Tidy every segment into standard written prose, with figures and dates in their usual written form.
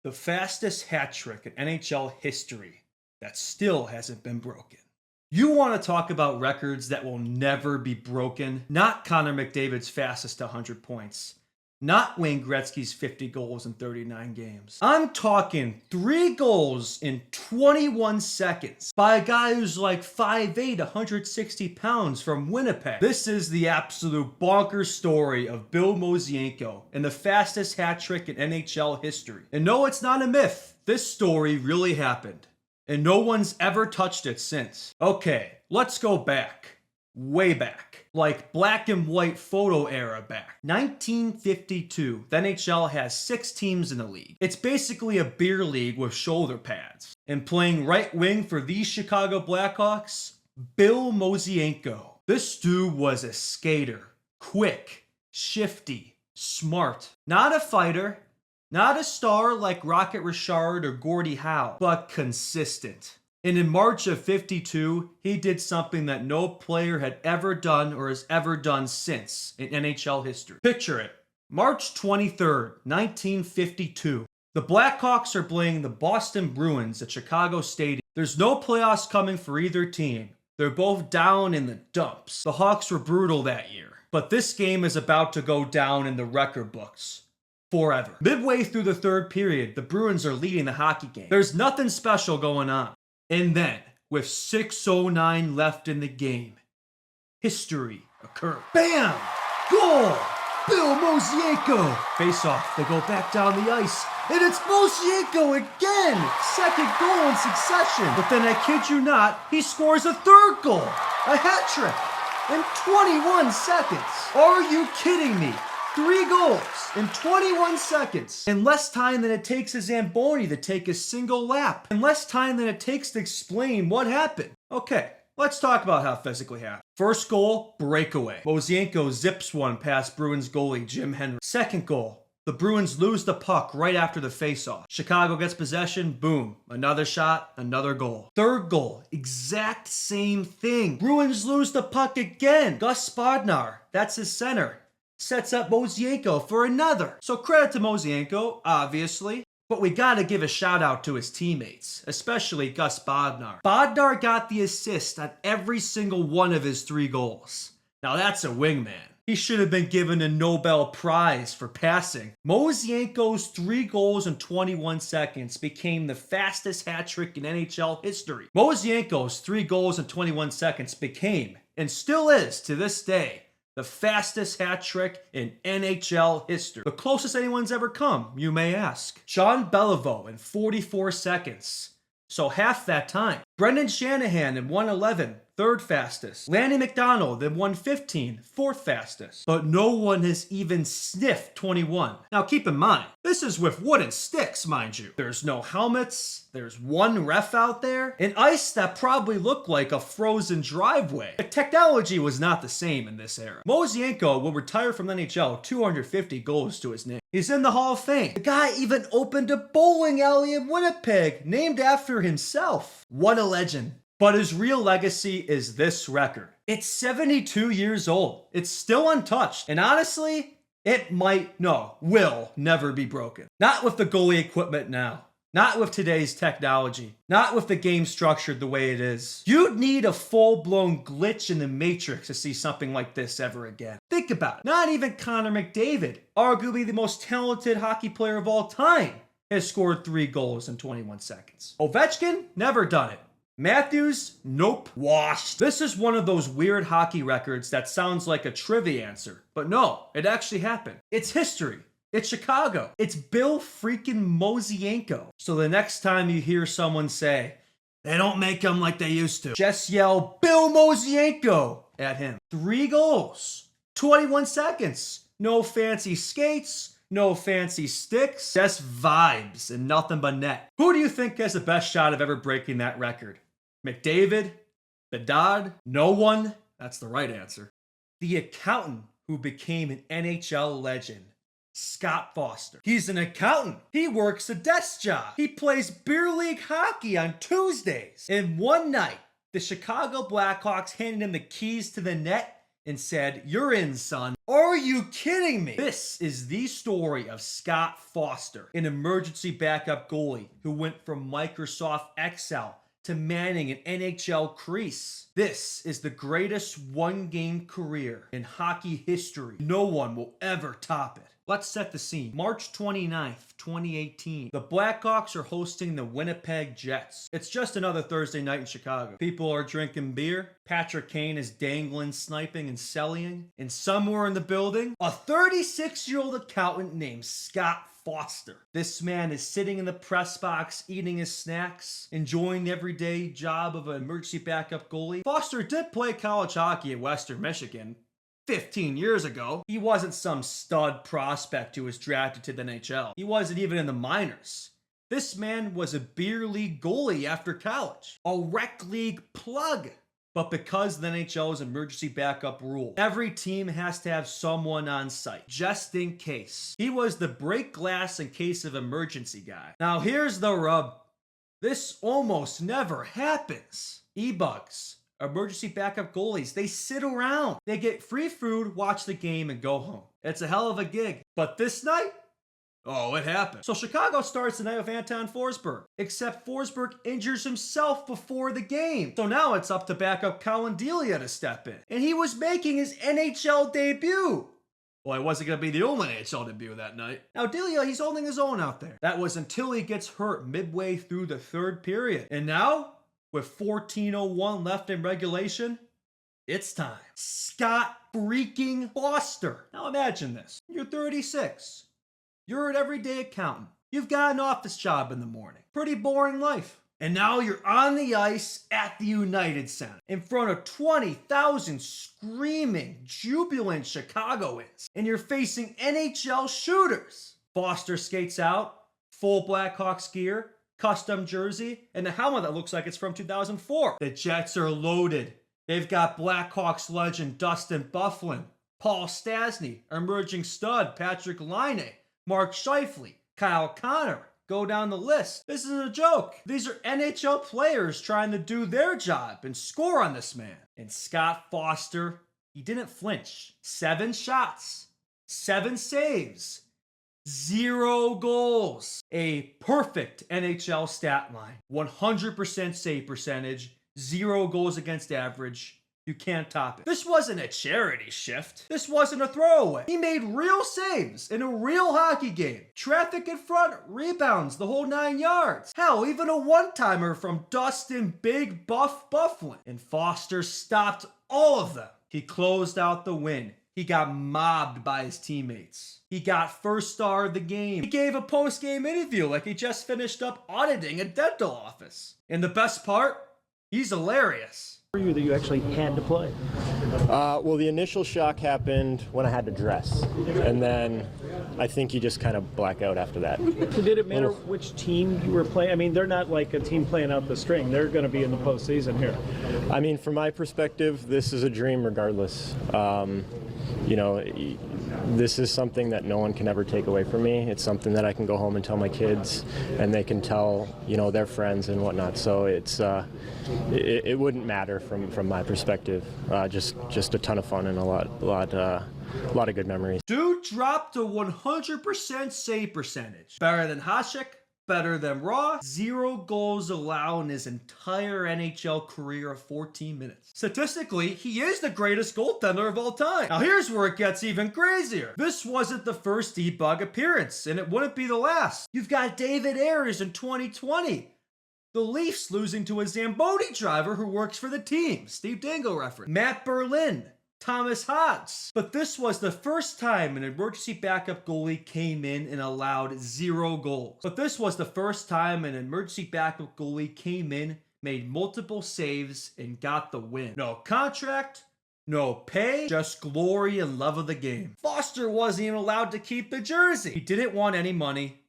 The fastest hat trick in NHL history that still hasn't been broken. You want to talk about records that will never be broken? Not Connor McDavid's fastest 100 points. Not Wayne Gretzky's 50 goals in 39 games. I'm talking 3 goals in 21 seconds by a guy who's like 5'8", 160 pounds from Winnipeg. This is the absolute bonkers story of Bill Mosenko and the fastest hat trick in NHL history. And no, it's not a myth. This story really happened. And no one's ever touched it since. Okay, let's go back. Way back. Like black and white photo era back. 1952. The NHL has 6 teams in the league. It's basically a beer league with shoulder pads. And playing right wing for these Chicago Blackhawks, Bill Mosenko. This dude was a skater. Quick, shifty, smart. Not a fighter. Not a star like Rocket Richard or Gordie Howe, but consistent. And in March of '52, he did something that no player had ever done or has ever done since in NHL history. Picture it. March 23rd, 1952. The Blackhawks are playing the Boston Bruins at Chicago Stadium. There's no playoffs coming for either team. They're both down in the dumps. The Hawks were brutal that year. But this game is about to go down in the record books. Forever. Midway through the third period, the Bruins are leading the hockey game. There's nothing special going on. And then, with 6:09 left in the game, history occurred. Bam! Goal! Bill Mosenko! Face off, they go back down the ice, and it's Mosenko again! Second goal in succession. But then, I kid you not, he scores a third goal! A hat trick! In 21 seconds! Are you kidding me? 3 goals in 21 seconds. In less time than it takes a Zamboni to take a single lap. In less time than it takes to explain what happened. Okay, let's talk about how physically happened. First goal, breakaway. Mosenko zips one past Bruins goalie Jim Henry. Second goal, the Bruins lose the puck right after the faceoff. Chicago gets possession, boom. Another shot, another goal. Third goal, exact same thing. Bruins lose the puck again. Gus Spodnar, that's his center, sets up Mosenko for another. So credit to Mosenko, obviously, but we gotta give a shout out to his teammates, especially Gus Bodnar. Bodnar got the assist on every single one of his 3 goals. Now that's a wingman. He should have been given a Nobel Prize for passing. Mosenko's 3 goals in 21 seconds became the fastest hat trick in NHL history. Mosenko's 3 goals in 21 seconds became, and still is to this day, the fastest hat trick in NHL history. The closest anyone's ever come, you may ask. John Beliveau in 44 seconds. So half that time. Brendan Shanahan in 1:11, 3rd fastest. Lanny McDonald in 1:15, 4th fastest. But no one has even sniffed 21. Now keep in mind, this is with wooden sticks, mind you. There's no helmets, there's one ref out there, and ice that probably looked like a frozen driveway. The technology was not the same in this era. Mosenko will retire from the NHL 250 goals to his name. He's in the Hall of Fame. The guy even opened a bowling alley in Winnipeg, named after himself. What a legend. But his real legacy is this record. It's 72 years old. It's still untouched. And honestly, will never be broken. Not with the goalie equipment now. Not with today's technology. Not with the game structured the way it is. You'd need a full-blown glitch in the Matrix to see something like this ever again. Think about it. Not even Connor McDavid, arguably the most talented hockey player of all time, has scored 3 goals in 21 seconds. Ovechkin, never done it. Matthews, nope. Washed. This is one of those weird hockey records that sounds like a trivia answer. But no, it actually happened. It's history. It's Chicago. It's Bill freaking Mosenko. So the next time you hear someone say, they don't make them like they used to, just yell, Bill Mosenko at him. 3 goals. 21 seconds. No fancy skates. No fancy sticks. Just vibes and nothing but net. Who do you think has the best shot of ever breaking that record? McDavid? Bedard? No one? That's the right answer. The accountant who became an NHL legend. Scott Foster. He's an accountant. He works a desk job. He plays beer league hockey on Tuesdays. And one night, the Chicago Blackhawks handed him the keys to the net and said, "You're in, son." Are you kidding me? This is the story of Scott Foster, an emergency backup goalie who went from Microsoft Excel to manning an NHL crease. This is the greatest one-game career in hockey history. No one will ever top it. Let's set the scene. March 29th, 2018. The Blackhawks are hosting the Winnipeg Jets. It's just another Thursday night in Chicago. People are drinking beer. Patrick Kane is dangling, sniping, and selling. And somewhere in the building, a 36-year-old accountant named Scott Foster. This man is sitting in the press box, eating his snacks, enjoying the everyday job of an emergency backup goalie. Foster did play college hockey at Western Michigan 15 years ago. He wasn't some stud prospect who was drafted to the NHL. He wasn't even in the minors. This man was a beer league goalie after college, a rec league plug. But because of the NHL's emergency backup rule, every team has to have someone on site, just in case. He was the break glass in case of emergency guy. Now here's the rub. This almost never happens. E-bugs, emergency backup goalies, they sit around. They get free food, watch the game, and go home. It's a hell of a gig. But this night, oh, it happened. So Chicago starts the night with Anton Forsberg, except Forsberg injures himself before the game. So now it's up to backup Colin Delia to step in. And he was making his NHL debut. Well, he wasn't going to be the only NHL debut that night. Now Delia, he's holding his own out there. That was until he gets hurt midway through the third period. And now, with 14:01 left in regulation, it's time. Scott freaking Foster. Now imagine this. You're 36. You're an everyday accountant. You've got an office job in the morning. Pretty boring life. And now you're on the ice at the United Center in front of 20,000 screaming, jubilant Chicagoans. And you're facing NHL shooters. Foster skates out, full Blackhawks gear, custom jersey, and a helmet that looks like it's from 2004. The Jets are loaded. They've got Blackhawks legend Dustin Byfuglien, Paul Stastny, emerging stud Patrick Laine, Mark Scheifele, Kyle Connor. Go down the list. This isn't a joke. These are NHL players trying to do their job and score on this man. And Scott Foster, he didn't flinch. 7 shots, 7 saves, 0 goals. A perfect NHL stat line. 100% save percentage, 0 goals against average. You can't top it. This wasn't a charity shift. This wasn't a throwaway. He made real saves in a real hockey game. Traffic in front, rebounds, the whole 9 yards. Hell, even a one-timer from Dustin Big Buff Byfuglien. And Foster stopped all of them. He closed out the win. He got mobbed by his teammates. He got first star of the game. He gave a post-game interview like he just finished up auditing a dental office. And the best part, he's hilarious. For you that you actually had to play? Well, the initial shock happened when I had to dress, and then I think you just kind of black out after that. So did it matter which team you were playing? I mean, they're not like a team playing out the string. They're going to be in the postseason here. I mean, from my perspective, this is a dream regardless. You know, this is something that no one can ever take away from me. It's something that I can go home and tell my kids, and they can tell, you know, their friends and whatnot. So it wouldn't matter from my perspective. Just a ton of fun and a lot of good memories. Dude dropped a 100% save percentage. Better than Hasek, better than Raw. 0 goals allowed in his entire NHL career of 14 minutes. Statistically, he is the greatest goaltender of all time. Now here's where it gets even crazier. This wasn't the first E-Bug appearance, and it wouldn't be the last. You've got David Ayres in 2020. The Leafs losing to a Zamboni driver who works for the team. Steve Dangle reference. Matt Berlin. Thomas Hodge. But this was the first time an emergency backup goalie came in and allowed 0 goals. But this was the first time an emergency backup goalie came in, made multiple saves, and got the win. No contract, no pay, just glory and love of the game. Foster wasn't even allowed to keep the jersey. He didn't want any money.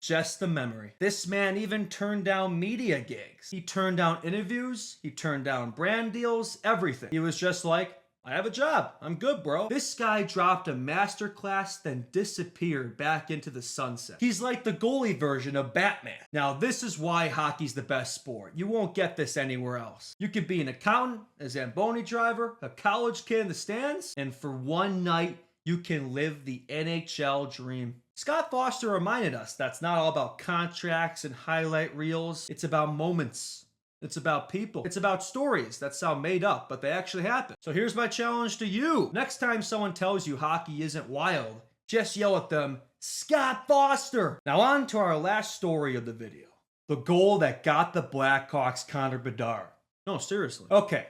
Just the memory. This man even turned down media gigs. He turned down interviews. He turned down brand deals, everything. He was just like, I have a job. I'm good, bro. This guy dropped a masterclass, then disappeared back into the sunset. He's like the goalie version of Batman. Now, this is why hockey's the best sport. You won't get this anywhere else. You could be an accountant, a Zamboni driver, a college kid in the stands, and for one night, you can live the NHL dream. Scott Foster reminded us that's not all about contracts and highlight reels. It's about moments. It's about people. It's about stories that sound made up, but they actually happen. So here's my challenge to you. Next time someone tells you hockey isn't wild, just yell at them, Scott Foster! Now on to our last story of the video. The goal that got the Blackhawks Connor Bedard. No, seriously. Okay,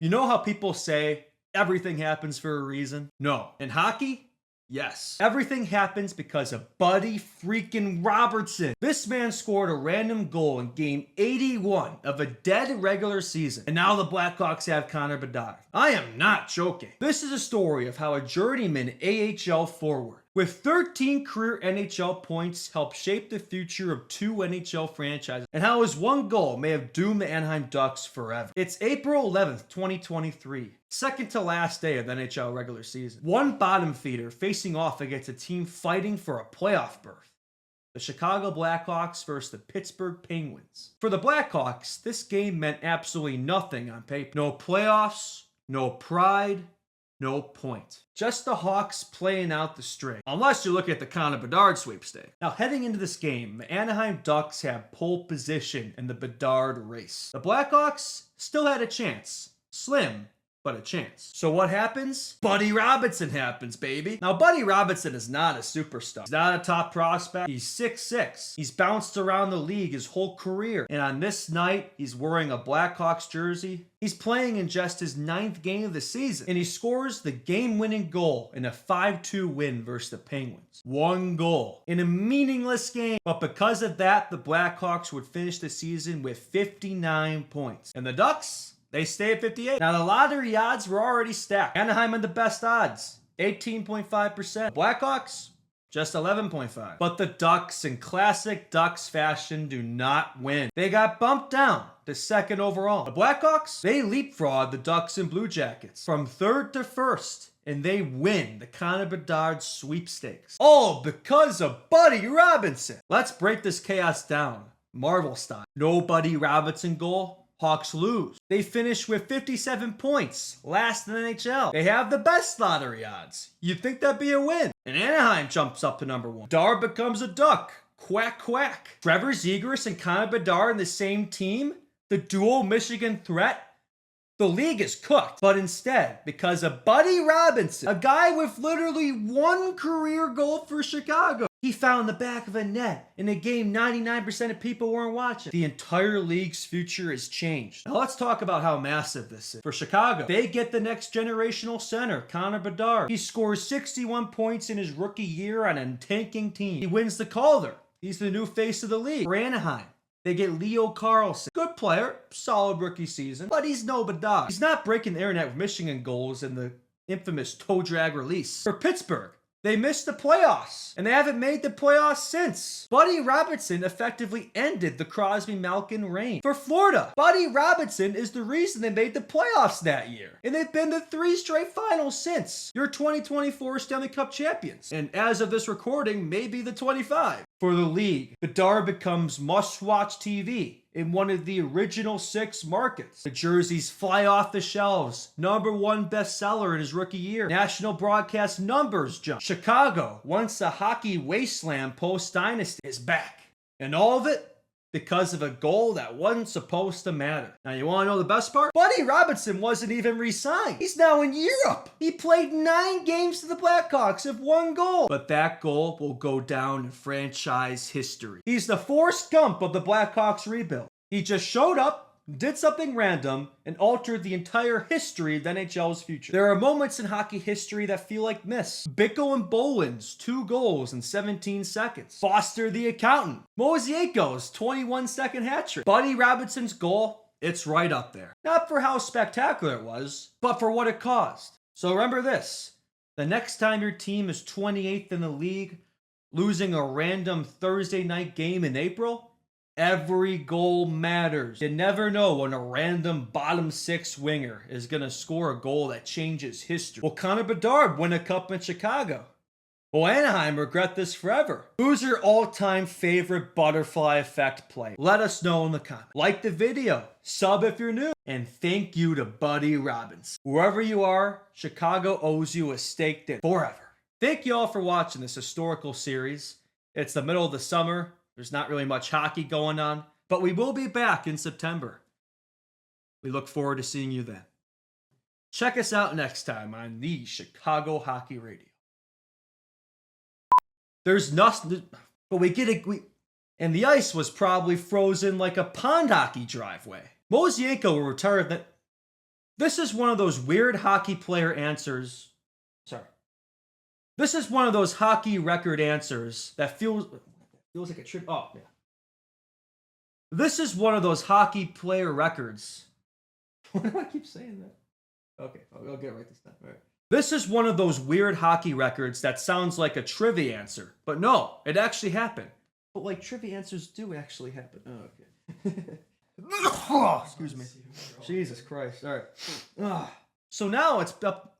you know how people say everything happens for a reason? No. In hockey, yes. Everything happens because of Buddy freaking Robertson. This man scored a random goal in game 81 of a dead regular season. And now the Blackhawks have Connor Bedard. I am not joking. This is a story of how a journeyman AHL forward with 13 career NHL points helped shape the future of 2 NHL franchises, and how his one goal may have doomed the Anaheim Ducks forever. It's April 11th, 2023. Second to last day of the NHL regular season. One bottom feeder facing off against a team fighting for a playoff berth. The Chicago Blackhawks versus the Pittsburgh Penguins. For the Blackhawks, this game meant absolutely nothing on paper. No playoffs, no pride, no point. Just the Hawks playing out the string. Unless you look at the Connor Bedard sweepstake. Now heading into this game, the Anaheim Ducks have pole position in the Bedard race. The Blackhawks still had a chance. Slim, but a chance. So what happens? Buddy Robinson happens, baby. Now, Buddy Robinson is not a superstar. He's not a top prospect. He's 6'6". He's bounced around the league his whole career. And on this night, he's wearing a Blackhawks jersey. He's playing in just his 9th game of the season. And he scores the game-winning goal in a 5-2 win versus the Penguins. One goal in a meaningless game. But because of that, the Blackhawks would finish the season with 59 points. And the Ducks? They stay at 58. Now, the lottery odds were already stacked. Anaheim had the best odds, 18.5%. Blackhawks, just 11.5. But the Ducks, in classic Ducks fashion, do not win. They got bumped down to second overall. The Blackhawks, they leapfrog the Ducks and Blue Jackets from third to first. And they win the Connor Bedard sweepstakes. All because of Buddy Robinson. Let's break this chaos down, Marvel style. No Buddy Robinson goal. Hawks lose. They finish with 57 points, last in the NHL. They have the best lottery odds. You'd think that'd be a win. And Anaheim jumps up to number 1. Bedard becomes a Duck. Quack, quack. Trevor Zegras and Connor Bedard in the same team? The dual Michigan threat? The league is cooked. But instead, because of Buddy Robinson, a guy with literally one career goal for Chicago, he found the back of a net in a game 99% of people weren't watching. The entire league's future has changed. Now let's talk about how massive this is. For Chicago, they get the next generational center, Connor Bedard. He scores 61 points in his rookie year on a tanking team. He wins the Calder. He's the new face of the league. For Anaheim, they get Leo Carlson. Good player, solid rookie season, but he's no Bedard. He's not breaking the internet with Michigan goals in the infamous toe drag release. For Pittsburgh, they missed the playoffs, and they haven't made the playoffs since. Buddy Robinson effectively ended the Crosby-Malkin reign. For Florida, Buddy Robinson is the reason they made the playoffs that year, and they've been to 3 straight finals since. Your 2024 Stanley Cup champions, and as of this recording, maybe the 25. For the league, Bedard becomes must-watch TV in one of the original 6 markets. The jerseys fly off the shelves. #1 bestseller in his rookie year. National broadcast numbers jump. Chicago, once a hockey wasteland post-dynasty, is back. And all of it because of a goal that wasn't supposed to matter. Now, you want to know the best part? Buddy Robinson wasn't even re-signed. He's now in Europe. He played 9 games for the Blackhawks with 1 goal. But that goal will go down in franchise history. He's the Forrest Gump of the Blackhawks rebuild. He just showed up, did something random, and altered the entire history of the NHL's future. There are moments in hockey history that feel like myths. Bickle and Boland's 2 goals in 17 seconds. Foster the accountant. Mosenko's 21-second hat trick. Buddy Robinson's goal, it's right up there. Not for how spectacular it was, but for what it caused. So remember this. The next time your team is 28th in the league, losing a random Thursday night game in April, Every goal matters. You never know when a random bottom six winger is going to score a goal that changes history. Will Connor Bedard win a cup in Chicago? Will Anaheim regret this forever? Who's your all-time favorite butterfly effect play? Let us know in the comments. Like the video, sub if you're new, and thank you to Buddy Robbins. Wherever you are, Chicago owes you a steak dinner forever. Thank you all for watching this historical series. It's the middle of the summer. There's not really much hockey going on, but we will be back in September. We look forward to seeing you then. Check us out next time on the Chicago Hockey Radio. There's nothing, but we get it. And the ice was probably frozen like a pond hockey driveway. Mosenko will retire. This is one of those weird hockey player answers. Sorry. This is one of those hockey record answers that feels like a trip. Oh, yeah. This is one of those hockey player records. Why do I keep saying that? Okay, I'll get it right this time. All right. This is one of those weird hockey records that sounds like a trivia answer, but no, it actually happened. But like trivia answers do actually happen. Oh, okay. Oh, excuse me. Jesus Christ. All right. So now it's up.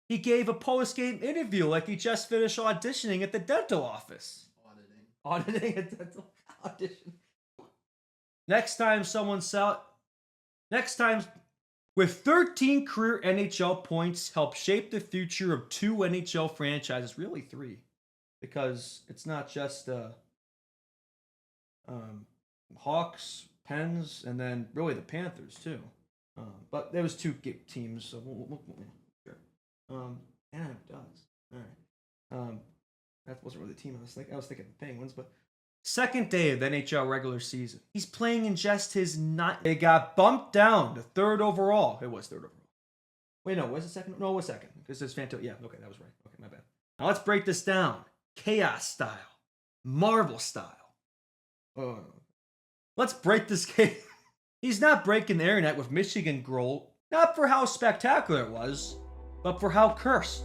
He gave a post-game interview like he just finished auditioning at the dental office. Auditing a dental audition. Next time with 13 career NHL points, help shape the future of 2 NHL franchises, really 3, because it's not just Hawks, Pens, and then really the Panthers too. But there was 2 teams, so sure. And it does. All right. That wasn't really the team I was thinking. I was thinking the Penguins, but second day of the NHL regular season. He's playing in just his They got bumped down to 3rd overall. It was 3rd overall. Wait, no, was it second? No, it was second. Because it's Fanto. Yeah, okay, that was right. Okay, my bad. Now let's break this down. Chaos style. Marvel style. Let's break this game. He's not breaking the internet with Michigan goal, not for how spectacular it was, but for how cursed.